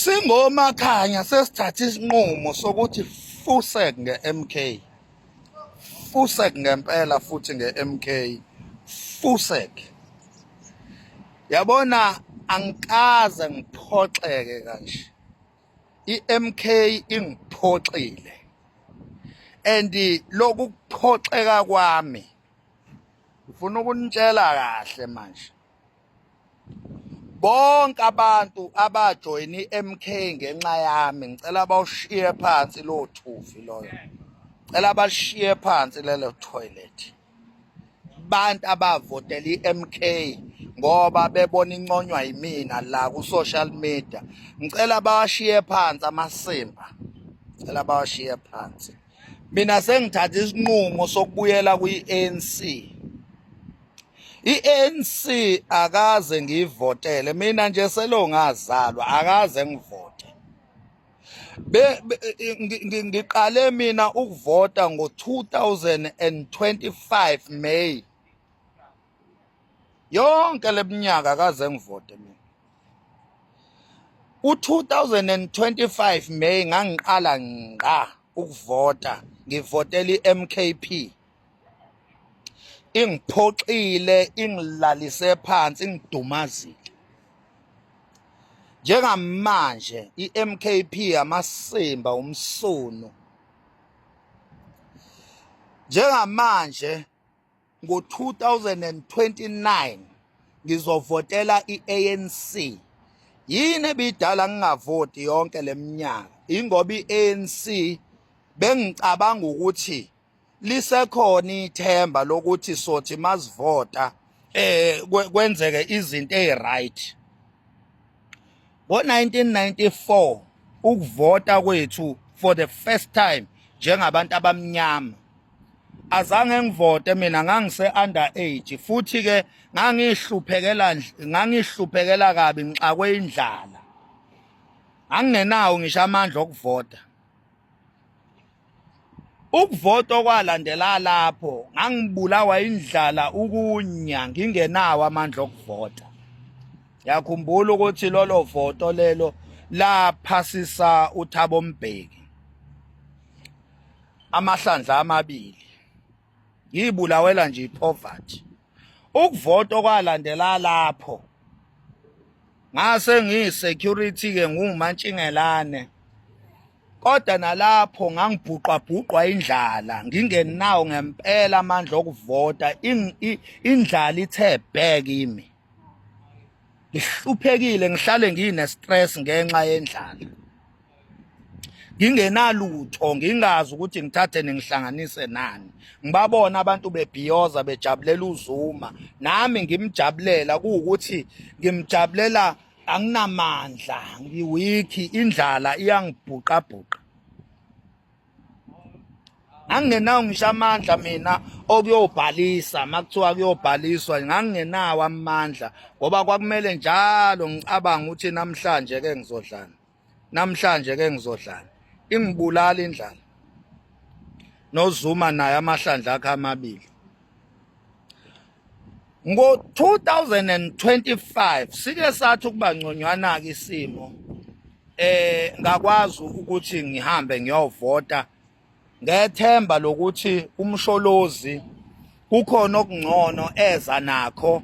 Singomakhanya sesithatha isinqumo sokuthi fusek nge-MK. Fusek ngempela futhi nge-MK. Fusek. Yabona angikaze ngiphoxeke kanje. I-MK ingiphoxile. And lokhu kuphoxeka kwami ngifuna ukunitshela kahle manje. Bonke abantu abajoyina i-MK ngenxa yami ngicela bawushiye phansi lo thufi loyo. Ngicela bashiye phansi lelo toilet. Bantu abavotela i-MK ngoba bebona inconywa yimina la ku social media. Ngicela bawashiye phansi amasimba. Ngicela bawashiye phansi. Mina sengithatha isinqumo sokubuyela kwi-ANC. I-ANC akaze ngivotele mina nje selongazalwa akaze ngivote. Ngiqale mina ukuvota ngo-2025 May. Yonke leminyaka akaze ngivote mina. U-2025 May ngangiqala ngqa ukuvota ngivotela i-MKP. Ingiphoxile, ingilalise phansi, ingidumazile. Njengamanje i-MKP amasimba umsunu. Njengamanje ngo-2029 ngizovotela i-ANC. Yini ebidala ngingavoti yonke leminyaka? Ingoba i-ANC bengicabanga ukuthi lisekhona ithemba lokuthi sothi masivota kwenzeke izinto eziright. Ngo-1994 ukuvota kwethu for the first time njengabantu abamnyama. Azange ngivote mina ngangise underage futhi ke ngangihluphekela kabi ngixakwe indlala. Angingenawo ngisho amandla okuvota. Ukuvota okwalandela lapho ngangibulawa indlala ukunya ngingenawo amandla okuvota. Yakhumbula ukuthi lolo voto lelo laphasisa uThabo Mbeki amahlandla amabili. Ngibulawela nje ipoverty. Ukuvota okwalandela lapho ngase ngiyisecurity ke ngumantshingelane. Kodwa nalapho ngangibhuqwa indlala ngingenawo ngempela amandla okuvota. Indlala ithe bhek kimi. Ngihluphekile ngihlale ngine-stress ngenxa yendlala. Ngingenalutho ngingazi ukuthi ngithathe ngihlanganise nani. Ngibabona abantu bebhiyoza bejabulela uZuma nami ngimjabulela kuwukuthi ngimjabulela anginamandla ngiwiki indlala iyangibhuqa. Angingenawo ngisho amandla mina okuyobhalisa makuthiwa kuyobhaliswa ngangingenawo amandla ngoba kwakumele njalo ngicabanga ukuthi namhlanje ke ngizodlala. Ingibulala indlala. NoZuma naye amahlandla akhe amabili. Ngo-2025 sike sathi ukuba ngconywana ke isimo ngakwazi ukuthi ngihambe ngiyovota ngethemba lokuthi umsholozi kukhona okungcono eza nakho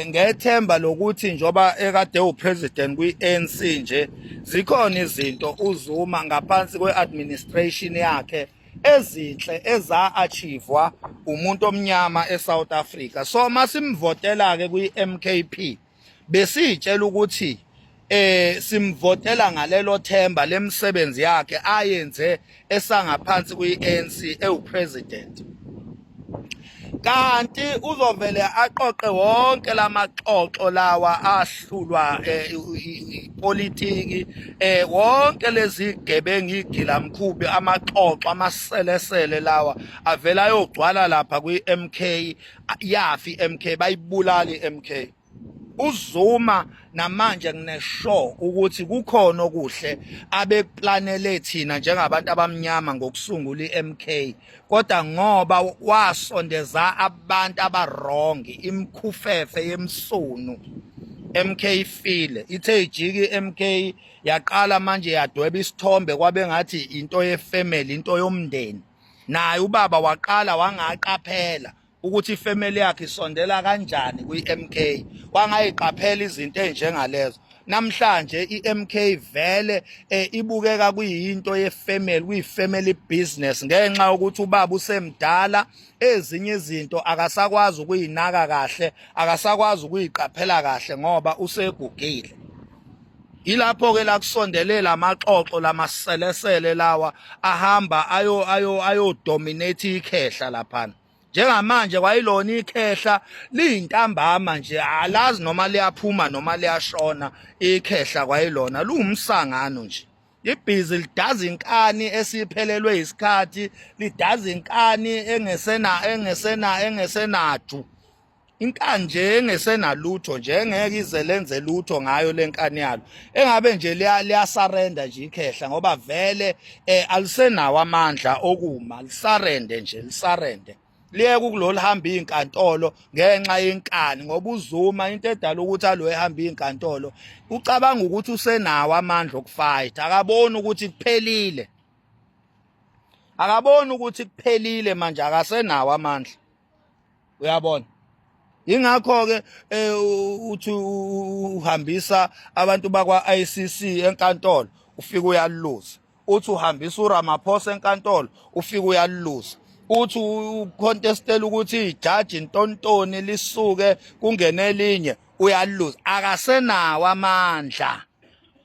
ngethemba lokuthi njoba ekade upresident kwi-ANC nje zikhona izinto uZuma ngaphansi kwe-administration yakhe ezinhle eza-achievwa umuntu omnyama eSouth Africa. So masimvotela ke kwi-MKP besitshela ukuthi simvotela ngalelo themba lemsebenzi yakhe ayenze esangaphansi kwi-ANC ewupresident. Kanti uzovele aqoqe wonke lamaxoxo lawa ahlulwa ipolitiki wonke lezi gebengu igilamkhubi amaxoxo amaselesele lawa avela ayogcwala lapha kwi-MK yafi i-MK bayibulala i-MK. uZuma namanje ngineshow ukuthi kukhona okuhle abekuplanele thina njengabantu abamnyama ngokusungula iMK, kodwa ngoba wasondeza abantu abarong, imkhufefe yemsunu MK ifile ithe ijiki MK yaqala manje yadweba isithombe kwabe ngathi into yefamily into yomndeni naye ubaba waqala wangaqaphela ukuthi ifamily yakhe isondela kanjani kwi-MK wangayiqaphela izinto ezinjengalezo namhlanje iMK vele ibukeka kuyinto yefamily kuyifamily business ngenxa yokuthi ubaba usemdala ezinye izinto akasakwazi ukuyinaka kahle akasakwazi ukuyiqaphela kahle ngoba usegugile ilapho ke la kusondelela amaxoxo lamaselesele lawa ahamba ayo dominate ikhehla lapha njengamanje kwayilona ikhehla liyintambama nje alazi noma liyaphuma noma liyashona ikhehla kwayilona luwumsangano nje ibhizi lidaza inkani esiphelelwe isikhathi lidaza inkani engesenaju inkanje engesenalutho nje engeke ize lenze lutho ngayo lenkani yalo engabe nje liyasarenda nje ikhehla ngoba vele alisenawo amandla okuma lisarende nje lisarende liye kulolu hamba izinkantolo ngenxa yenkani ngoba uzuma into edala ukuthi alo ehamba izinkantolo ucabanga ukuthi usenawo amandla okufight akaboni ukuthi kuphelile manje akasenawo amandla uyabona ingakho ke uthi uhambisa abantu bakwa ICC enkantolo ufika uyaliluza uthi uhambisa uRamaphosa enkantolo ufika uyaliluza uthi ucontestela ukuthi ijaji intontoni lisuke kungene elinye uyaliluza akasenawo amandla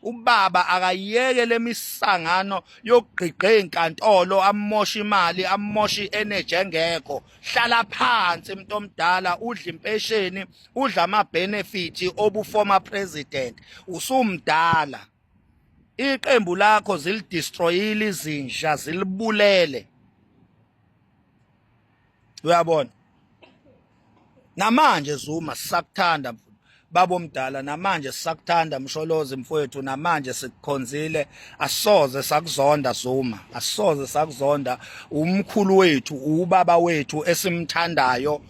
ubaba akayeke lemisangano yokugqigqa izinkantolo amosha imali amosha energy engekho hlala phansi umuntu omdala udla impesheni udla ama benefits obu former president usumdala iqembu lakho zilidestroyile izinja zilibulele uyabona namanje Zuma sisakuthanda babomdala namanje sisakuthanda Msholozi mfowethu namanje sikukhonzile asoze sakuzonda Zuma asoze sakuzonda umkhulu wethu ubaba wethu esimthandayo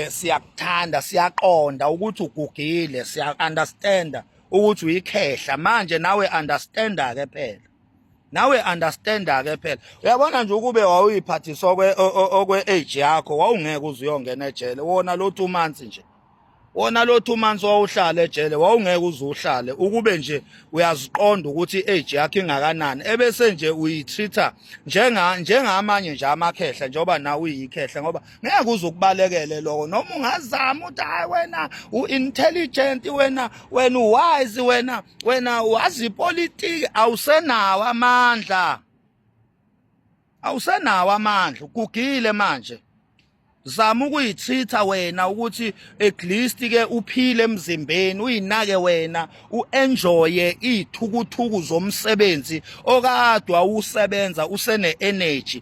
siyakuthanda siyaqonda ukuthi ugugile siya understand ukuthi uyikhehla manje nawe understanda ke phela uyabona nje ukube wawuyiphathisa okwe age yakho wawungeke uzuyongena ejele wona lo 2 months nje wona lo 2 months wawuhlala ejele wawungeke uzuhlale ukube nje uyaziqonda ukuthi age yakho ingakanani ebese nje uyitreata njengamanye nje amakhehla njengoba nawe uyikhehla ngoba ngeke uzukubalekele lokho noma ungazama ukuthi hayi wena uintelligent wena uwise wena wazi ipolitiki awusenawo amandla ugugile manje zama ukuyitreata wena ukuthi at least ke uphile emzimbeni uyinake wena uenjoye izithukuthuku zomsebenzi okadwa usebenza usene energy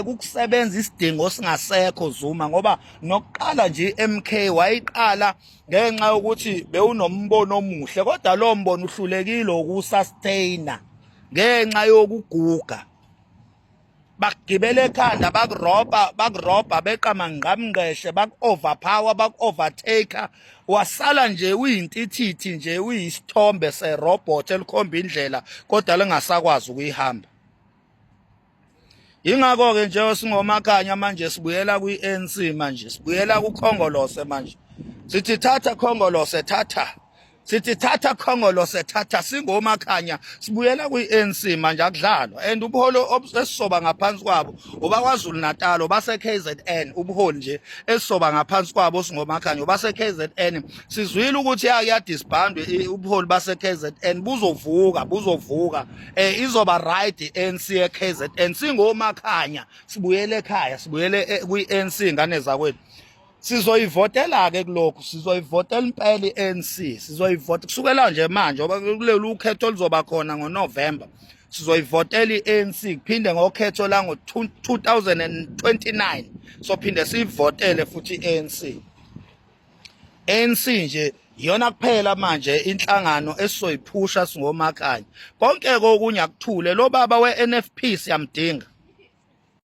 ukusebenza isidingo singasekho Zuma ngoba nokuqala nje MK wayiqala ngenxa yokuthi bewunombono omuhle kodwa lo mbono uhlulekile ukusustaina ngenxa yokuguga bakugibela ekhanda bakuroba beqama ngqamngqeshe baku-overpower baku-overtaker wasala nje uyintithithi nje uyisithombe serobot elikhomba indlela kodwa lengasakwazi ukuyihamba ingakho-ke nje singomakhanya manje sibuyela kwi-ANC manje sibuyela kukhongolose manje sithi thatha khongolose thatha khongolose thatha singomakhanya sibuyela kwi-ANC manje akudlalwa and ubuholo esisoba ngaphansi kwabo ubaKwaZulu Natal base KZN ubuholi nje esisoba ngaphansi kwabo singomakhanya base KZN sizwile ukuthi yadisbandwe ubuholi base KZN buzovuka izoba right iANC eKZN singomakhanya sibuyele ekhaya sibuyele kwi-ANC ingane zakwethu sizoyivotela ke kulokho sizoyivotela impela iANC sizoyivota kusukela nje manje ngoba kulelu ukhetho lizoba khona ngoNovember sizoyivotela iANC kuphinde ngokhetho la ngo-2029 sophinde sivotele futhi iANC nje iyona kuphela manje inhlangano esizoyiphusha singomakhanya konke okunye akuthule lo baba weNFP siyamdinga